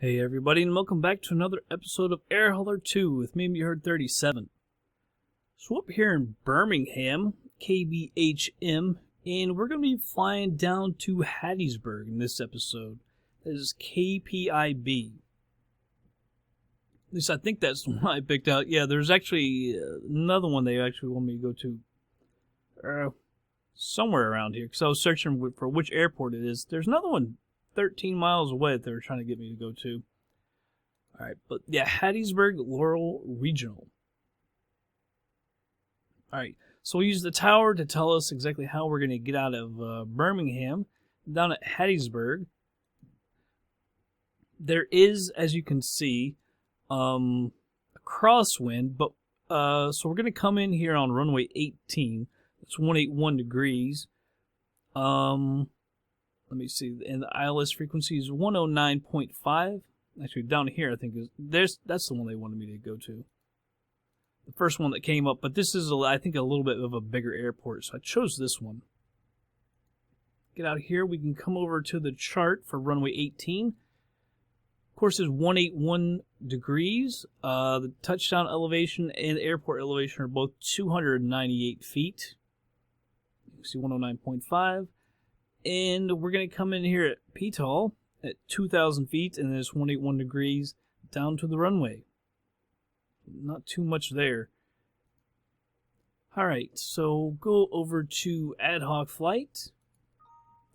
Hey everybody, and welcome back to another episode of Air Hauler 2 with me, You Heard 37. So up here in Birmingham, KBHM, and we're going to be flying down to Hattiesburg in this episode. That is KPIB. At least I think that's the one I picked out. Yeah, there's actually another one they actually want me to go to somewhere around here, because I was searching for which airport it is. There's another one 13 miles away that they were trying to get me to go to. Alright, but yeah, Hattiesburg Laurel Regional. Alright, so we'll use the tower to tell us exactly how we're going to get out of Birmingham. Down at Hattiesburg, there is, as you can see, a crosswind, but so we're going to come in here on runway 18. It's 181 degrees. Let me see, and the ILS frequency is 109.5. Actually, down here, I think that's the one they wanted me to go to. The first one that came up, but this is, I think, a little bit of a bigger airport, so I chose this one. Get out here, we can come over to the chart for runway 18. Of course, it's 181 degrees. The touchdown elevation and airport elevation are both 298 feet. You can see 109.5. And we're going to come in here at PTOL at 2,000 feet, and then it's 181 degrees down to the runway. Not too much there. Alright, so go over to ad hoc flight.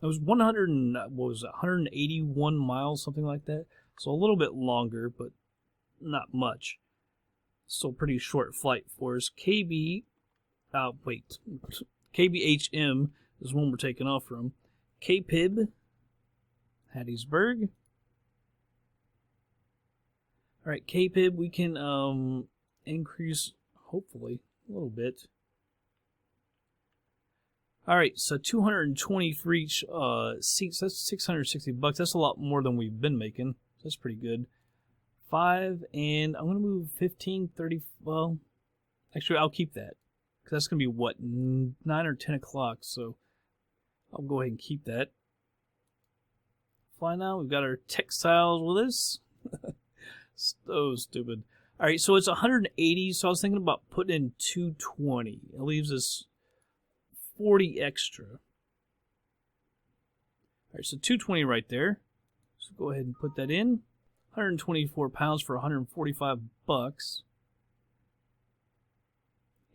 It was 181 miles, something like that. So a little bit longer, but not much. Still pretty short flight for us. KBHM is one we're taking off from. KPIB, Hattiesburg. Alright, KPIB, we can increase, hopefully, a little bit. Alright, so 220 for each seats, that's $660. That's a lot more than we've been making. That's pretty good. 5, and I'm going to move 15, 30, well, actually I'll keep that. Because that's going to be, what, 9 or 10 o'clock, so I'll go ahead and keep that. Fly now. We've got our textiles with us. So stupid. Alright, so it's 180, so I was thinking about putting in 220. It leaves us 40 extra. Alright, so 220 right there. So go ahead and put that in. 124 pounds for 145 bucks.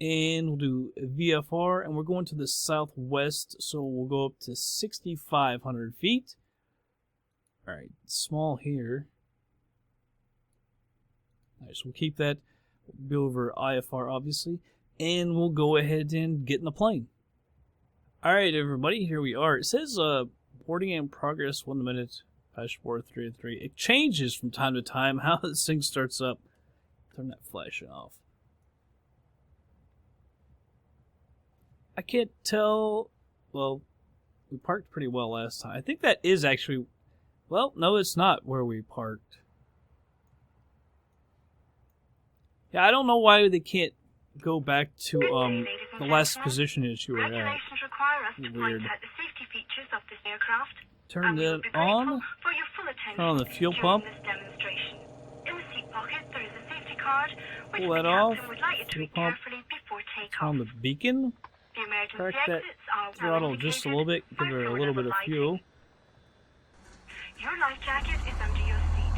And we'll do VFR, and we're going to the southwest, so we'll go up to 6,500 feet. Alright, small here. Alright, so we'll keep that. We'll be over IFR, obviously. And we'll go ahead and get in the plane. Alright, everybody, here we are. It says, boarding in progress, 1 minute, dashboard 303. It changes from time to time how this thing starts up. Turn that flash off. I can't tell. Well, we parked pretty well last time. I think that is actually. Well, no, it's not where we parked. Yeah, I don't know why they can't go back to the last position as you were at. Weird. Turn that on. Turn on the fuel pump. Pull that off. Fuel pump. Turn on the beacon. Crack that throttle just a little bit, give her a little bit of fuel. Your life jacket is under your seat.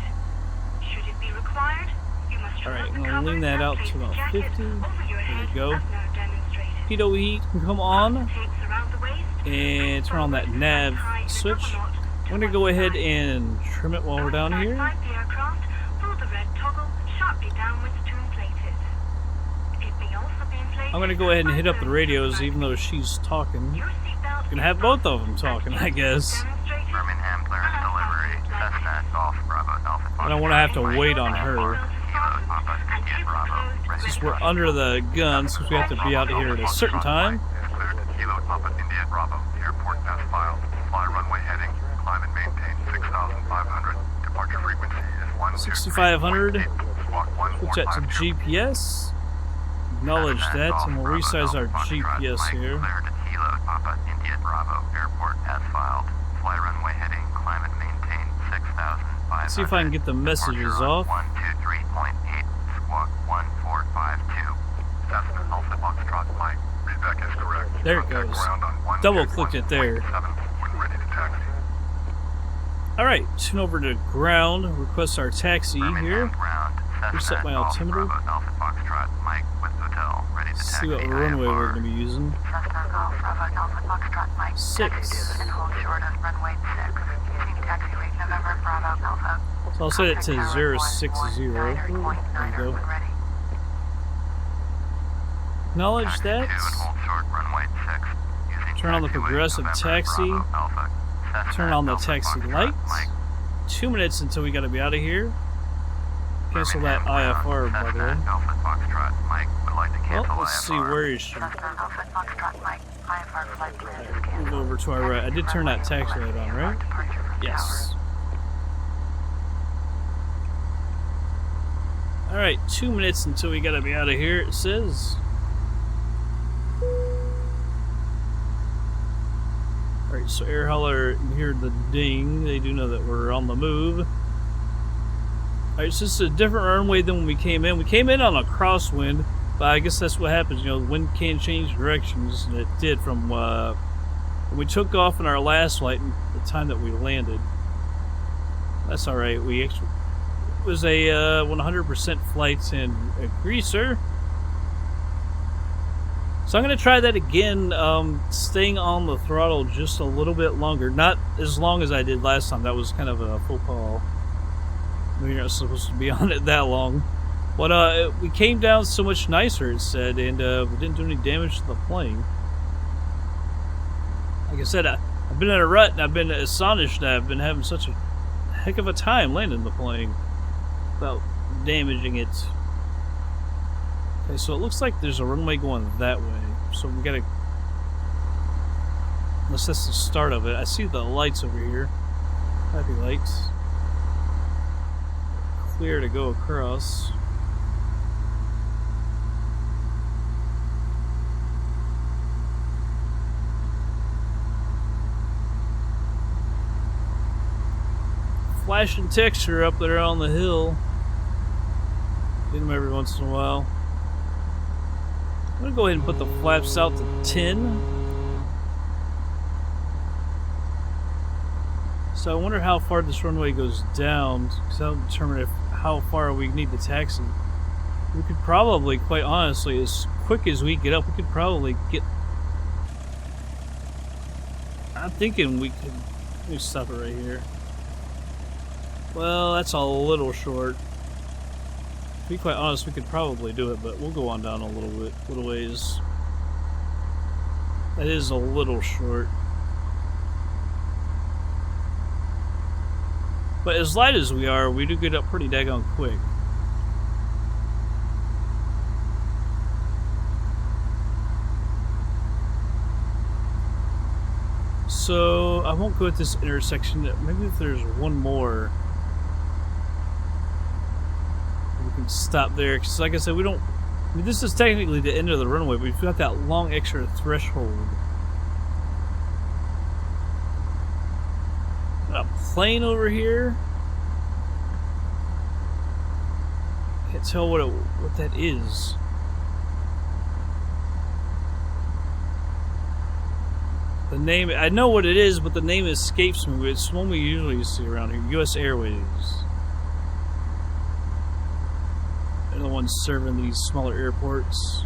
Should it be required, you must Alright, I'm going to lean that out to about 50. There we go. Pitot heat can come on. And turn on that nav switch. I'm going to go ahead and trim it while we're down here. I'm going to go ahead and hit up the radios, even though she's talking. You can have both of them talking, I guess. Birmingham clearance delivery, Cessna, Golf, Bravo, Alpha. I don't want to have to wait on her. Since we're under the gun, since we have to be out here at a certain time. Kilo Papa India Bravo, airport as filed. Fly runway heading, climb and maintain 6,500. Departure frequency is 6,500. Switch that to GPS. Acknowledge that, and we'll resize our GPS here. Clear to Kilo Papa India Bravo, airport as filed. Fly runway heading, climb and maintain 6,500. See if I can get the messages off. 123.8, squawk 1452. Cessna Alpha Foxtrot Mike. Feedback is correct. There it Contact goes. ground on Double-clicked it there. 131.7 when ready to taxi. Alright, tune over to ground, request our taxi here. Ground. Reset my altimeter. Alpha Foxtrot Mike with hotel ready to taxi. See what runway we're going to be using. Cessna Golf Bravo Alpha Foxtrot Mike. 6. Taxi to and hold short of runway 6. Using taxi rate November Bravo Alpha. So I'll set it to 060. There we go. When ready. Acknowledge Taxi that. to and hold short runway 6. Using Turn on the taxiway progressive November taxi. Bravo Alpha. Cessna Turn on the Alpha taxi Foxtrot lights. Mike. 2 minutes until we got to be out of here. Cancel that IFR, by the way. Alpha Foxtrot Mike would like to Well, cancel let's see, IFR. where is she? Cessna Alpha Foxtrot Mike. IFR flight plan is canceled. Move over to our right. I did turn that taxi light on, right? Departure from Yes. Alright, 2 minutes until we gotta be out of here, it says. Alright, so air hauler, you hear the ding. They do know that we're on the move. Alright, so this is a different runway than when we came in. We came in on a crosswind, but I guess that's what happens. You know, the wind can change directions, and it did from when we took off in our last flight and the time that we landed. That's alright. We actually... It was a 100% FlightSim greaser. So I'm going to try that again, staying on the throttle just a little bit longer. Not as long as I did last time. That was kind of a full call. You're not supposed to be on it that long. But we came down so much nicer, it said, and we didn't do any damage to the plane. Like I said, I've been in a rut, and I've been astonished that I've been having such a heck of a time landing the plane without damaging it. Okay, so it looks like there's a runway going that way. So we gotta... Unless that's the start of it. I see the lights over here. Happy lights. Clear to go across. Flashing texture up there on the hill. Get them every once in a while. I'm going to go ahead and put the flaps out to 10. So I wonder how far this runway goes down, because that'll determine how far we need to taxi. We could probably, quite honestly, as quick as we get up, we could probably get... I'm thinking we could... Let me stop it right here. Well, that's a little short. To be quite honest, we could probably do it, but we'll go on down a little ways. That is a little short. But as light as we are, we do get up pretty daggone quick. So, I won't go at this intersection. Maybe if there's one more... stop there, because like I said, we don't... I mean, this is technically the end of the runway, but we've got that long extra threshold. Got a plane over here. Can't tell what that is. The name, I know what it is, but the name escapes me. It's one we usually see around here. U.S. Airways. They're the ones serving these smaller airports.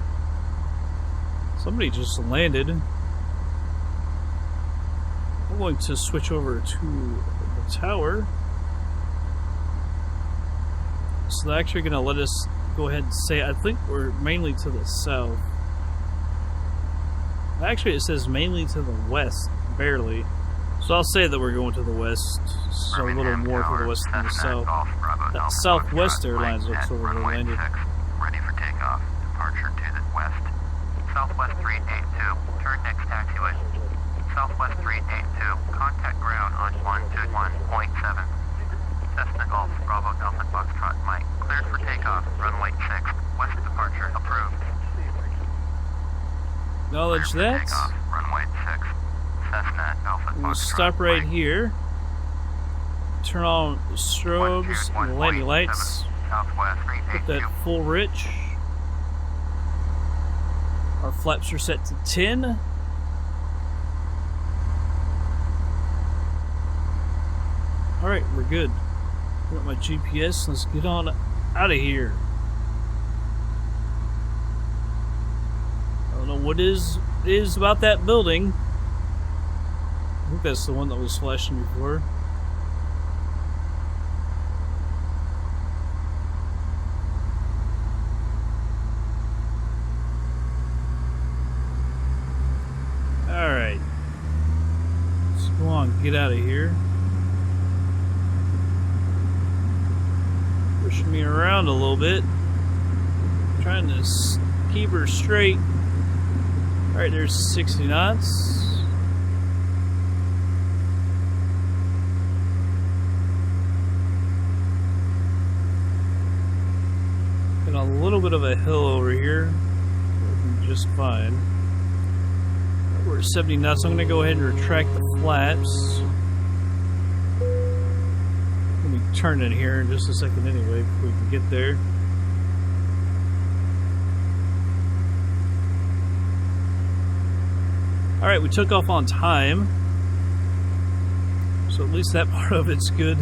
Somebody just landed. I'm going to switch over to the tower. So they're actually going to let us go ahead and say, I think we're mainly to the south. Actually, it says mainly to the west, barely. So I'll say that we're going to the west, so a little more to the west than the south. That Southwest Airlines looks over there landed. Ready for takeoff. Departure to the west. Southwest 382. Turn next taxiway. Southwest 382. Contact ground on 121.7. Cessna Golf Bravo Alpha Foxtrot Mike. Cleared for takeoff. Runway 6. West departure approved. Acknowledge that. Runway 6. Cessna Alpha We'll Foxtrot stop right Mike. here. turn on strobes and the landing lights. Southwest Put that full rich. Our flaps are set to 10. Alright, we're good. Got my GPS. Let's get on out of here. I don't know what is about that building. I think that's the one that was flashing before. Alright. Let's go on, get out of here. Pushing me around a little bit. Trying to keep her straight. Alright, there's 60 knots. Got a little bit of a hill over here. Working just fine. We're at 70 knots. I'm going to go ahead and retract the flaps. Let me turn in here in just a second anyway before we can get there. Alright, we took off on time. So at least that part of it's good.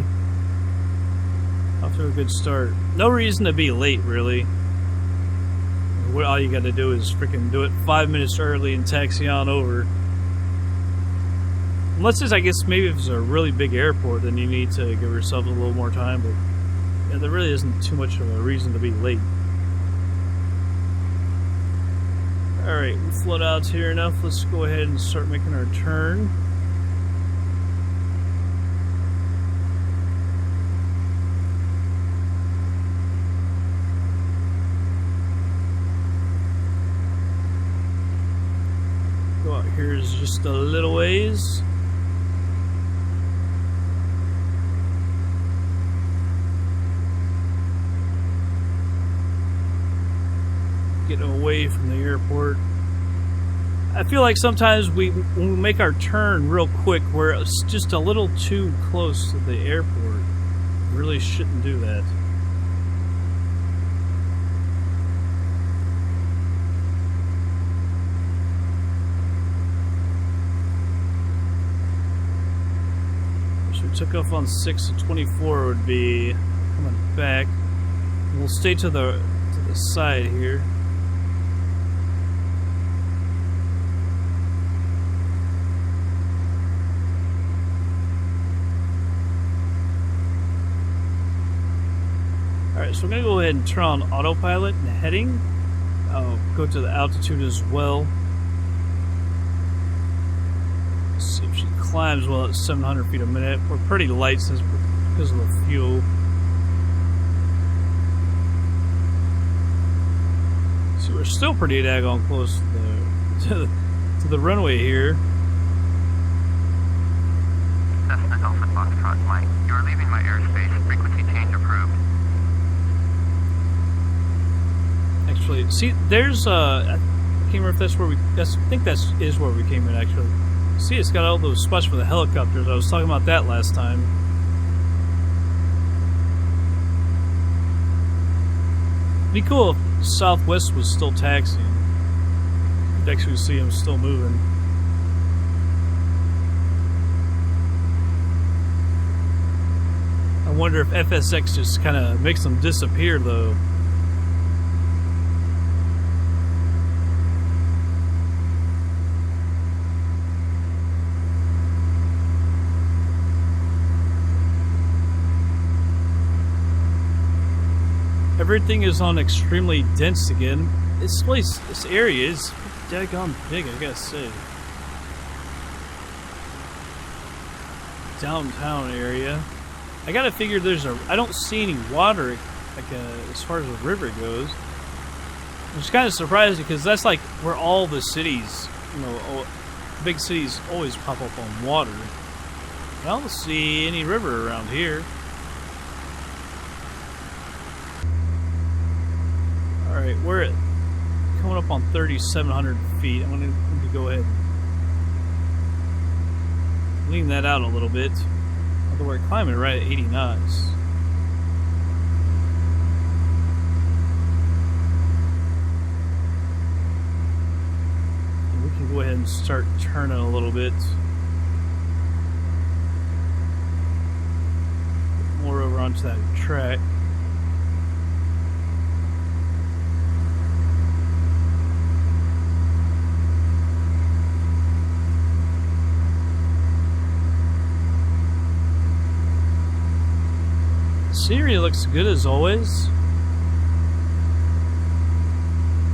Off to a good start. No reason to be late, really. All you gotta do is freaking do it 5 minutes early and taxi on over. Unless it's, I guess, maybe if it's a really big airport, then you need to give yourself a little more time, but yeah, there really isn't too much of a reason to be late. Alright, we float out here enough. Let's go ahead and start making our turn. Go out here is just a little ways. Getting away from the airport. I feel like sometimes when we make our turn real quick, we're just a little too close to the airport. We really shouldn't do that. So we took off on 6, so 24 would be coming back. We'll stay to the side here. Alright, so I'm going to go ahead and turn on autopilot and heading. I'll go to the altitude as well. Let's see if she climbs well at 700 feet a minute. We're pretty light since because of the fuel. See, we're still pretty daggone close to the runway here. Cessna Alpha Foxtrot Mike, you are leaving my airspace. Frequency change approved. Actually, see, there's I can't remember if that's where I think that is where we came in. Actually, see, it's got all those spots for the helicopters. I was talking about that last time. It'd be cool if Southwest was still taxiing. You'd actually see them still moving. I wonder if FSX just kind of makes them disappear, though. Everything is on extremely dense again. This area is daggone big, I gotta say. Downtown area. I gotta figure I don't see any water, like as far as the river goes. Which is kind of surprising because that's like where all the cities, big cities always pop up on water. I don't see any river around here. Alright, we're coming up on 3,700 feet. I'm going to go ahead and lean that out a little bit. I'll But we're climbing right at 80 knots. And we can go ahead and start turning a little bit. More over onto that track. Scenery looks good as always.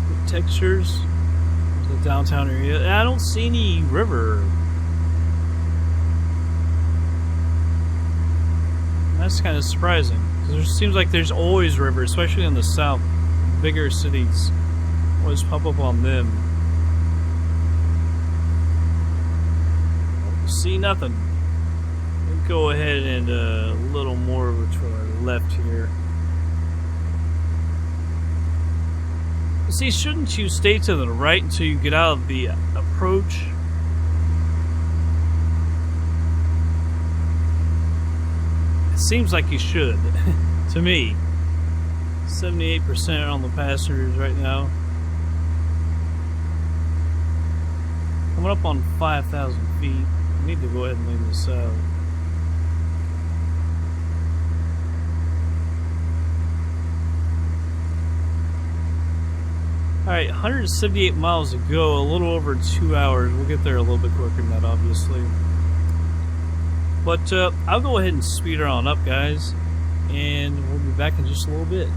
Good textures. The downtown area. I don't see any river. That's kind of surprising. Because it seems like there's always river, especially in the south. Bigger cities always pop up on them. See nothing. We'll go ahead and a little more over to our left here. See, shouldn't you stay to the right until you get out of the approach? It seems like you should, to me. 78% on the passengers right now. Coming up on 5,000 feet. I need to go ahead and leave this out. Alright, 178 miles to go, a little over 2 hours. We'll get there a little bit quicker than that, obviously. But I'll go ahead and speed her on up, guys, and we'll be back in just a little bit.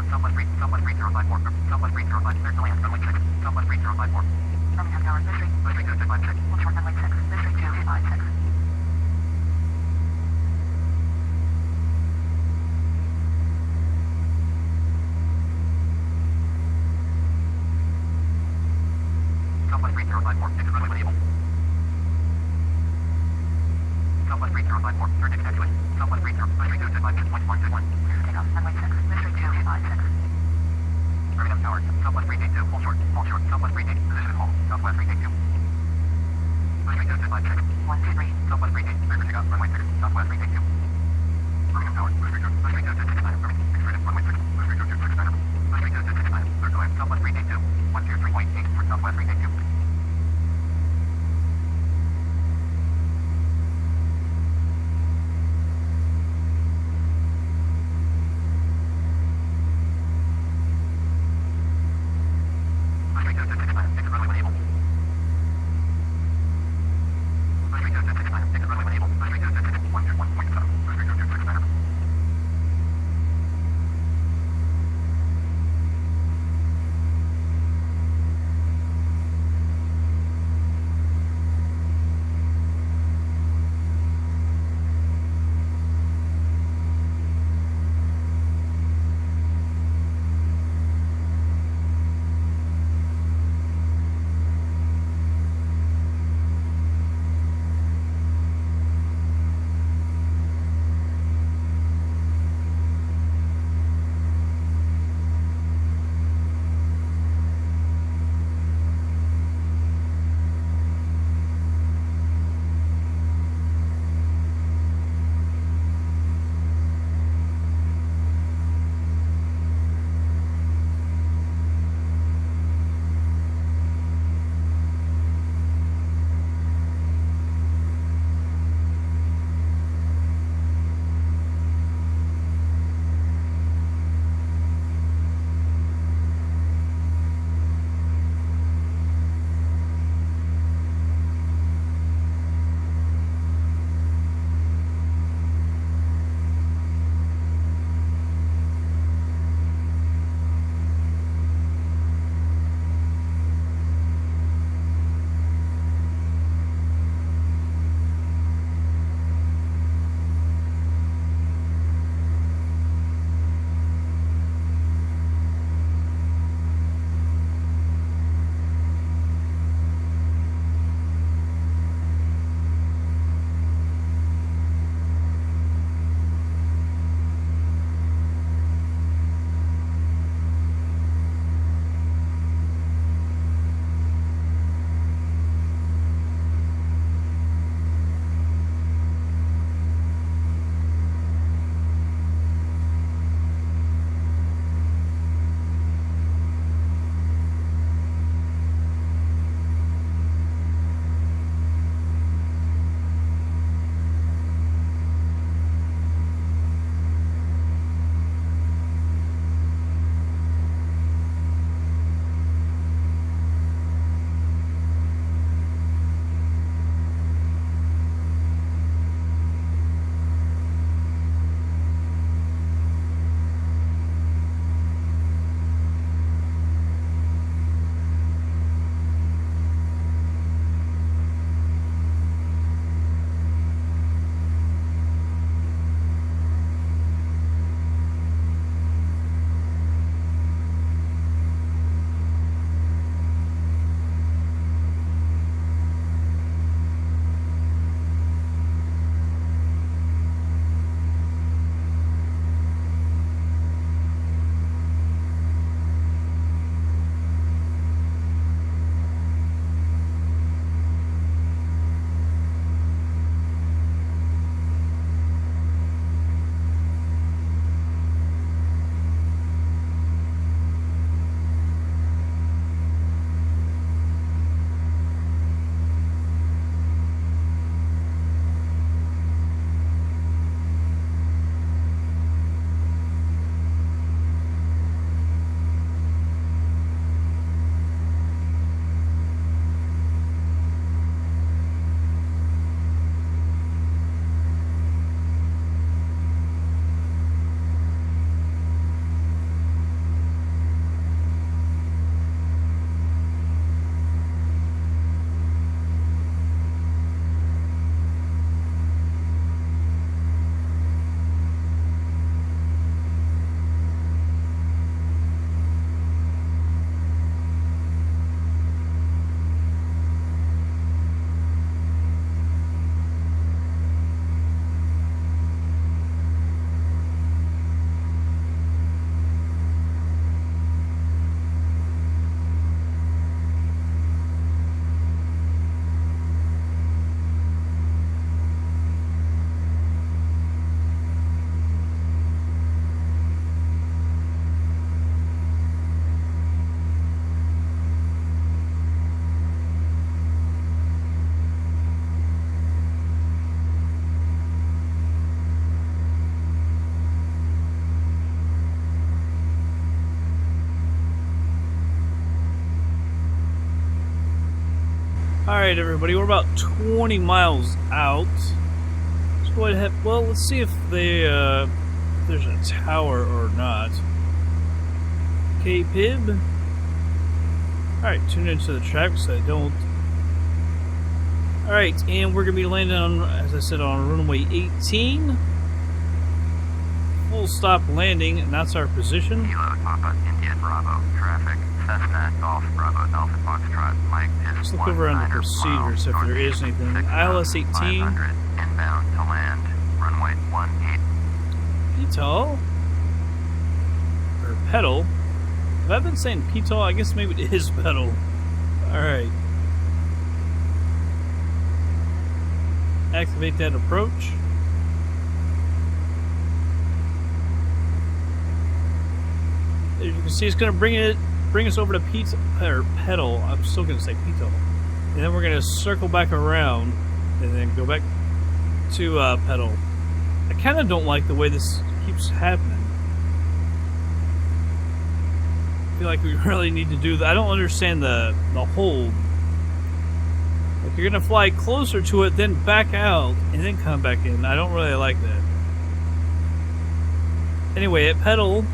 tower. Southwest 3054. Southwest 3054. Clear to land. Runway 6. Southwest 3054. Birmingham tower. Mystery. Mystery 256. Hold short runway 6. Mystery 256. Southwest 3054. Exit runway label. Southwest 3054. Turn next taxiway. Southwest 3054. Takeoff. Runway 6. Mystery 256. Birmingham tower. Southwest 382. Hold short. Hold short. Southwest 382. Position hold. Southwest 382. Mystery 256. 123. Southwest 382. Clear for takeoff. Runway 6. Southwest 382. Birmingham tower. Mystery 269. Birmingham. Runway 6. Mystery 269. Mystery 269. Clear to land. Southwest 382. 123.8 for Southwest 382. Alright, everybody, we're about 20 miles out. Let's go ahead. Well, let's see if they, there's a tower or not. KPIB. Alright, tune into the traffic so I don't. Alright, and we're going to be landing on, as I said, on runway 18. Full stop landing, and that's our position. Kilo Papa India Bravo traffic. Cessna Golf Bravo Alpha Foxtrot. Mike is Let's look over on the procedures if there is anything. ILS 18. 500 inbound to land. Runway 18. PTOL? Or pedal? Have I been saying PTOL? I guess maybe it is pedal. Alright. Activate that approach. As you can see, it's going to bring us over to pedal. I'm still going to say PTOL. And then we're going to circle back around and then go back to pedal. I kind of don't like the way this keeps happening. I feel like we really need to do that. I don't understand the hold. Like, you're going to fly closer to it, then back out, and then come back in. I don't really like that. Anyway, at pedal,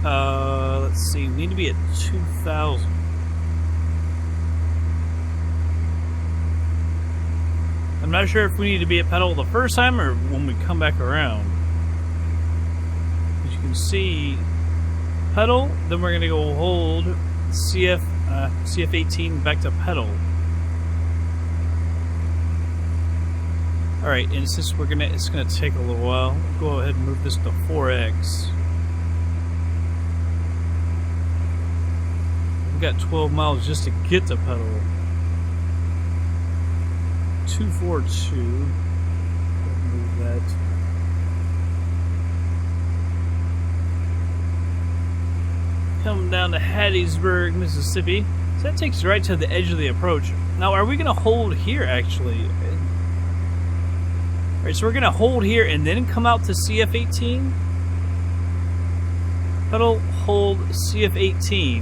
let's see, we need to be at 2,000. I'm not sure if we need to be at pedal the first time or when we come back around. As you can see, pedal, then we're going to go hold CF18 back to pedal. Alright, and since it's gonna take a little while, we'll go ahead and move this to 4X. We've got 12 miles just to get to pedal. 242. Move that. Coming down to Hattiesburg, Mississippi. So that takes you right to the edge of the approach. Now, are we gonna hold here actually? Alright, so we're going to hold here and then come out to CF18. Pedal, hold, CF18.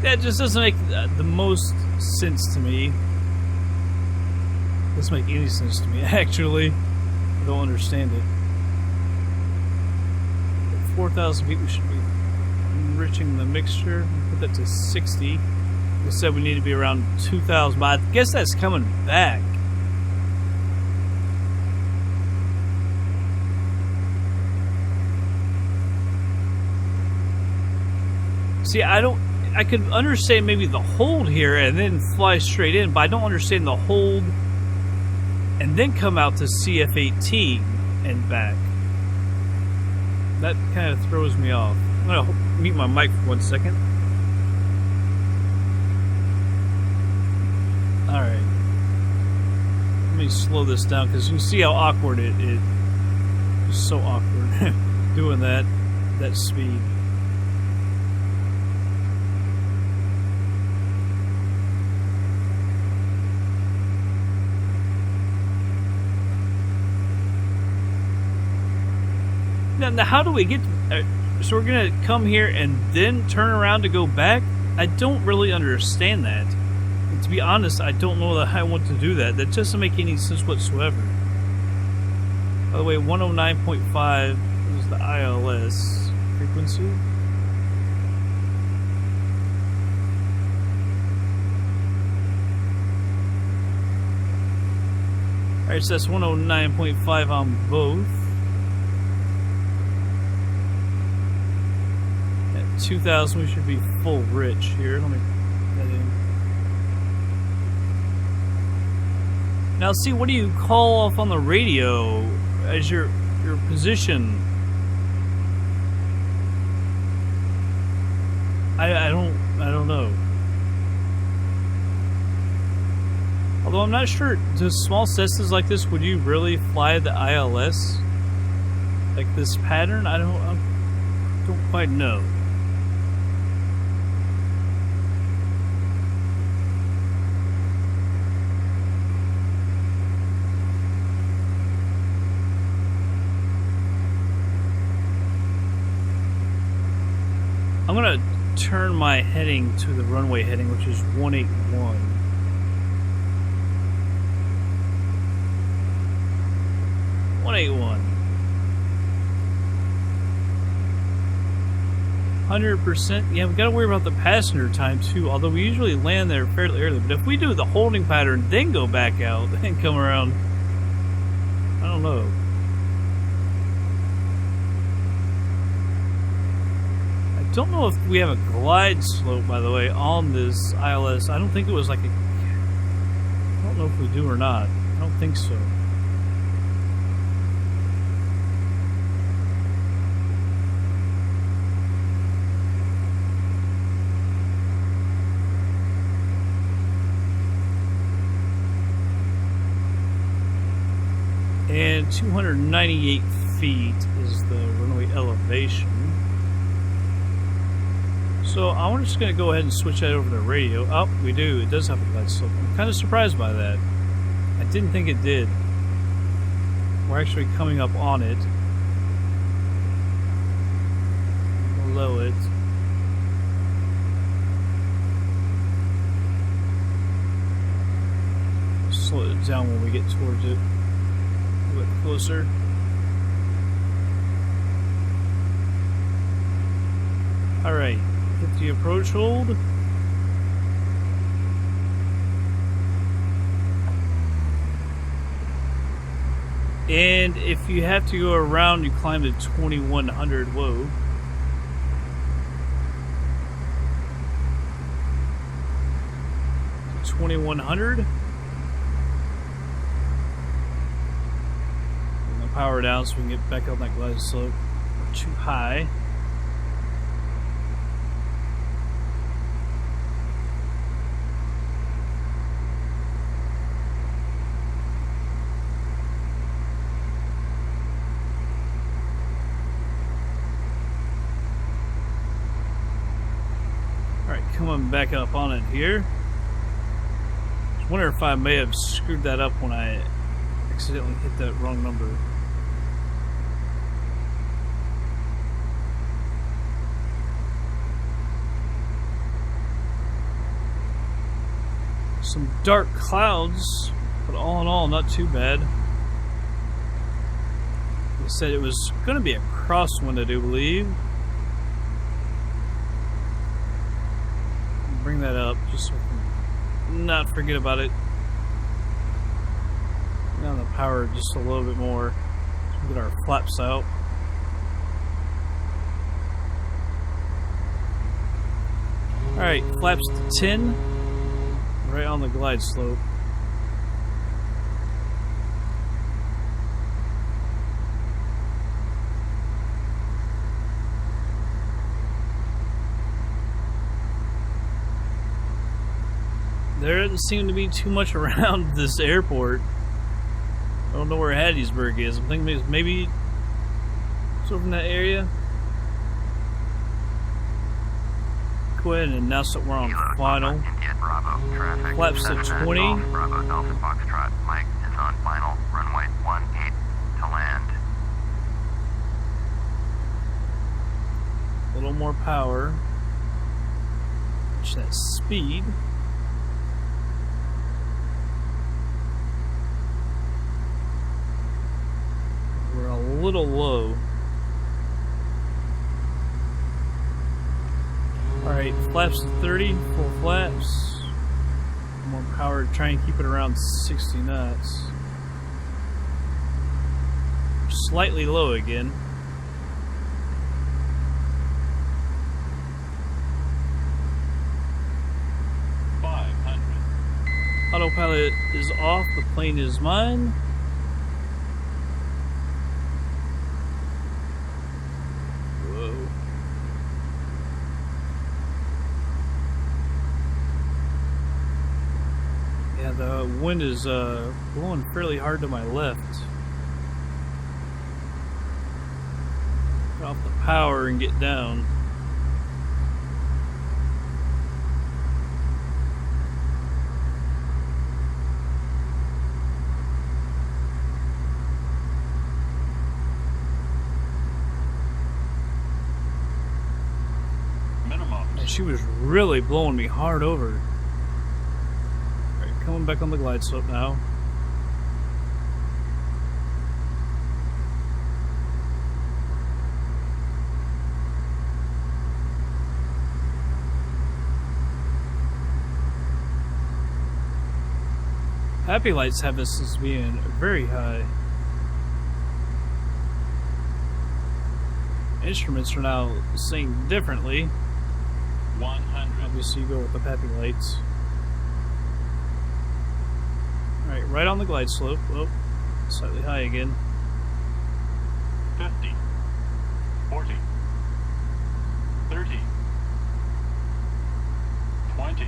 That just doesn't make the most sense to me. Doesn't make any sense to me, actually. I don't understand it. At 4,000 feet, we should be enriching the mixture. Put that to 60. We said we need to be around 2,000, but I guess that's coming back. See, I could understand maybe the hold here and then fly straight in, but I don't understand the hold and then come out to CF18 and back. That kind of throws me off. I'm going to mute my mic for 1 second. Alright. Let me slow this down because you see how awkward it is. It's so awkward doing that speed. Now how do we get so we're gonna come here and then turn around to go back? I don't really understand that. And to be honest, I don't know that I want to do that. That doesn't make any sense whatsoever. By the way, 109.5 is the ILS frequency. Alright, so that's 109.5 on both. At 2,000, we should be full rich here. Let me put that in. Now, see, what do you call off on the radio as your position? I don't know. Although I'm not sure, do small Cessnas like this, would you really fly the ILS? Like this pattern? I don't quite know. I'm gonna turn my heading to the runway heading, which is 181. .181. 100%. Yeah, we got to worry about the passenger time too. Although we usually land there fairly early, but if we do the holding pattern, then go back out and come around, I don't know. I don't know if we have a glide slope, by the way, on this ILS. I don't think it was like a. I don't know if we do or not. I don't think so. And 298 feet is the runway elevation. So I'm just going to go ahead and switch that over to radio. Oh, we do. It does have a glide slope. I'm kind of surprised by that. I didn't think it did. We're actually coming up on it. Below it. Slow it down when we get towards it. A bit closer. Alright, hit the approach hold. And if you have to go around, you climb to 2100. Whoa. To 2100. Power down so we can get back on that glide slope. We're too high. Alright, coming back up on it here. I wonder if I may have screwed that up when I accidentally hit that wrong number. Some dark clouds, but all in all, not too bad. They said it was going to be a crosswind, I do believe. Bring that up just so I can not forget about it. Down the power just a little bit more. So we get our flaps out. Alright, flaps to 10. Right on the glide slope. There doesn't seem to be too much around this airport. I don't know where Hattiesburg is. I'm thinking maybe it's over in that area. Go ahead and announce that we're on final. Flaps to 20. Bravo Delta Foxtrot. Mike is on final. Runway 18 to land. A little more power. Watch that speed. We're a little low. Alright, flaps to 30, full flaps. More power to try and keep it around 60 knots. Slightly low again. Autopilot is off, the plane is mine. Whoa. Yeah, the wind is blowing fairly hard to my left. Get off the power and get down. She was really blowing me hard over. Alright, coming back on the glide slope now. Happy lights have this as being very high. Instruments are now saying differently. 100. Obviously, you go with the happy lights. Alright, right on the glide slope. Oh, slightly high again. 50. 40. 30. 20.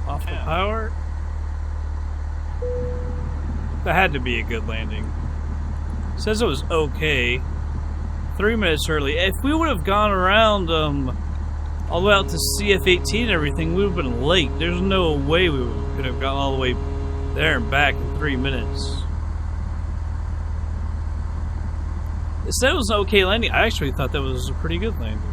Off the 10. power. That had to be a good landing. Says it was okay. 3 minutes early. If we would have gone around all the way out to CF-18 and everything, we would have been late. There's no way we could have gotten all the way there and back in 3 minutes. It said it was an okay landing. I actually thought that was a pretty good landing.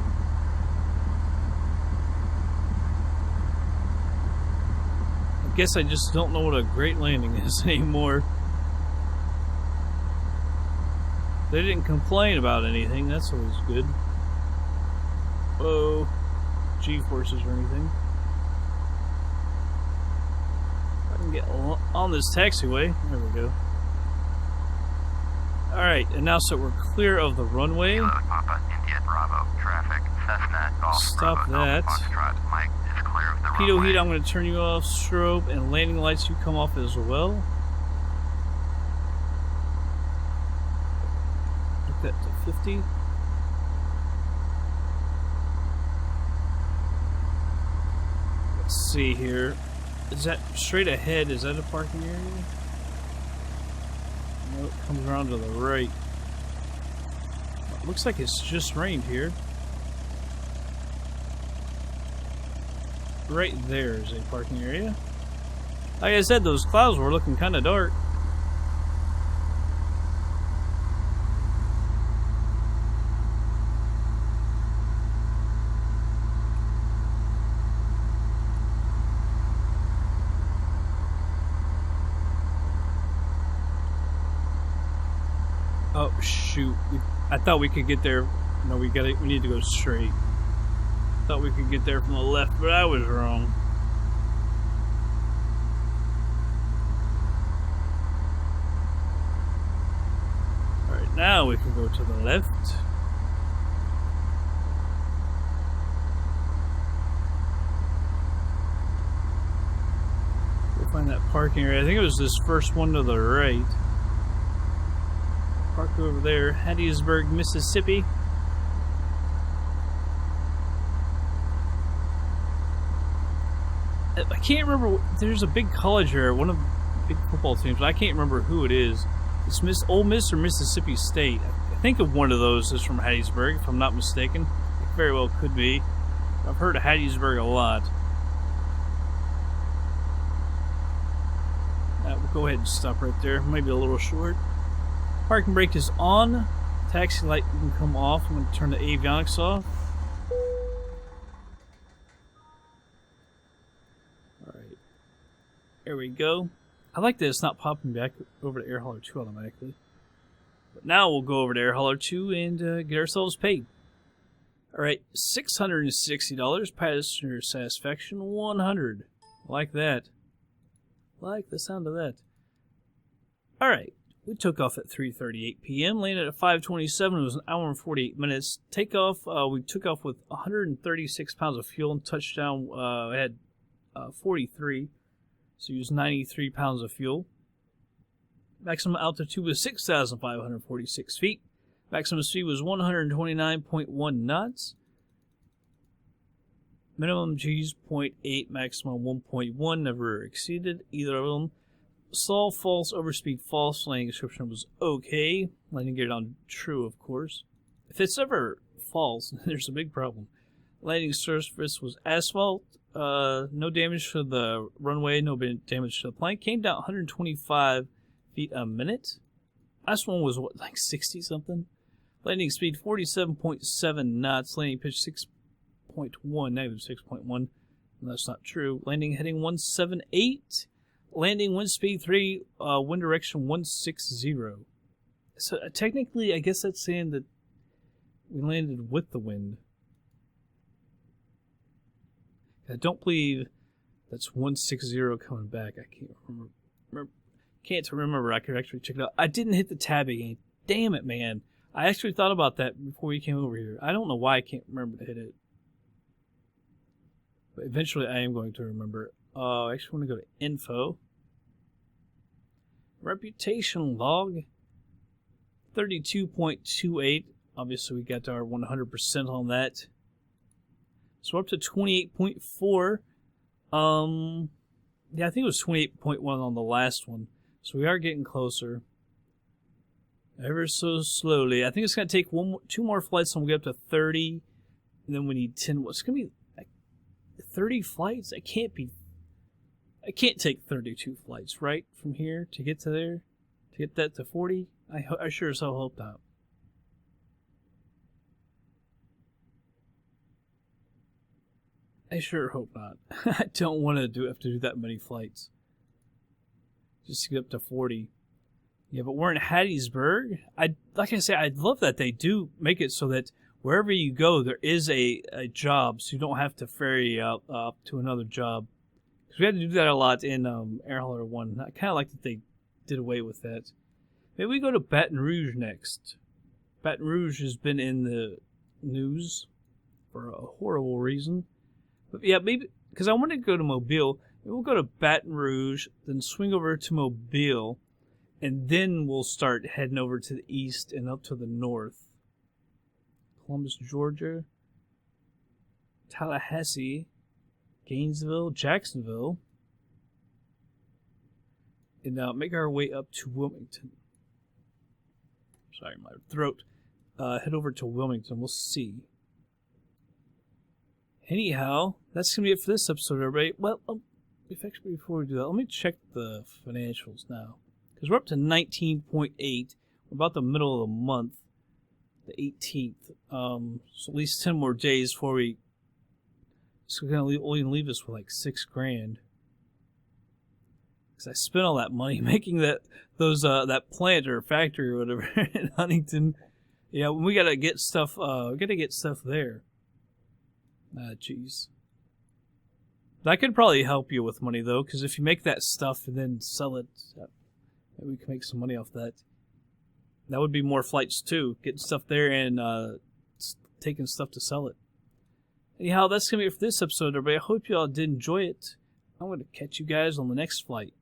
I guess I just don't know what a great landing is anymore. They didn't complain about anything. That's always good. Whoa. G-forces or anything. If I can get on this taxiway. There we go. Alright, and now so we're clear of the runway. Kilo Papa, India Bravo, traffic, Cessna, Golf, Stop Bravo, that. Alpha Foxtrot, Mike is clear of the Pitot runway. Heat, I'm going to turn you off. Strobe and landing lights, you come off as well. Put that to 50. Let's see here. Is that straight ahead? Is that a parking area? No, it comes around to the right. It looks like it's just rained here. Right there is a parking area. Like I said, those clouds were looking kind of dark. Oh shoot! I thought we could get there. No, we need to go straight. Thought we could get there from the left, but I was wrong. Alright, now we can go to the left. We'll find that parking area. I think it was this first one to the right. Park over there, Hattiesburg, Mississippi. I can't remember. There's a big college here, one of the big football teams, but I can't remember who it is. It's Ole Miss or Mississippi State. I think of one of those is from Hattiesburg, if I'm not mistaken. It very well could be. I've heard of Hattiesburg a lot. We'll go ahead and stop right there. Maybe a little short. Parking brake is on. Taxi light can come off. I'm going to turn the avionics off. Alright. There we go. I like that it's not popping back over to Air Hauler 2 automatically. But now we'll go over to Air Hauler 2 and get ourselves paid. Alright, $660. Passenger satisfaction, 100. Like that. Like the sound of that. Alright. We took off at 3:38 p.m., landed at 5:27. It was an hour and 48 minutes. Takeoff, we took off with 136 pounds of fuel, and touchdown had 43, so used 93 pounds of fuel. Maximum altitude was 6,546 feet. Maximum speed was 129.1 knots. Minimum G's 0.8, maximum 1.1, never exceeded either of them. Stall false, overspeed false, landing description was okay. Landing gear on true, of course. If it's ever false, there's a big problem. Landing surface was asphalt. No damage to the runway, no damage to the plane. Came down 125 feet a minute. Last one was, what, like 60 something? Landing speed 47.7 knots. Landing pitch 6.1, negative 6.1. That's not true. Landing heading 178. Landing wind speed 3, wind direction 160. So technically, I guess that's saying that we landed with the wind. I don't believe that's 160 coming back. I can't remember. I could actually check it out. I didn't hit the tab again. Damn it, man. I actually thought about that before we came over here. I don't know why I can't remember to hit it. But eventually I am going to remember. I actually want to go to info. Reputation log. 32.28. Obviously we got our 100% on that. So we're up to 28.4. Yeah, I think it was 28.1 on the last one. So we are getting closer. Ever so slowly. I think it's going to take two more flights and we'll get up to 30. And then we need 10. What's going to be like 30 flights? I can't take 32 flights, right? From here to get to there? To get that to 40? I sure as hell hope not. I sure hope not. I don't want to have to do that many flights. Just to get up to 40. Yeah, but we're in Hattiesburg. Like I say, I'd love that they do make it so that wherever you go, there is a job, so you don't have to ferry up to another job. Because we had to do that a lot in Air Hauler 1. I kind of like that they did away with that. Maybe we go to Baton Rouge next. Baton Rouge has been in the news for a horrible reason. But yeah, maybe, because I want to go to Mobile. Maybe we'll go to Baton Rouge, then swing over to Mobile, and then we'll start heading over to the east and up to the north. Columbus, Georgia, Tallahassee, Gainesville, Jacksonville, and make our way up to Wilmington. Sorry, my throat. Head over to Wilmington. We'll see. Anyhow, that's going to be it for this episode, everybody. Well, before we do that, let me check the financials now. Because we're up to 19.8. We're about the middle of the month, the 18th. So at least 10 more days before we... So we're going to only leave us with like $6,000. Because I spent all that money making that plant or factory or whatever in Huntington. Yeah, we got to get stuff. We got to get stuff there. Jeez. That could probably help you with money, though, because if you make that stuff and then sell it, maybe we can make some money off that. That would be more flights, too. Getting stuff there and taking stuff to sell it. Anyhow, that's going to be it for this episode, everybody. I hope you all did enjoy it. I'm going to catch you guys on the next flight.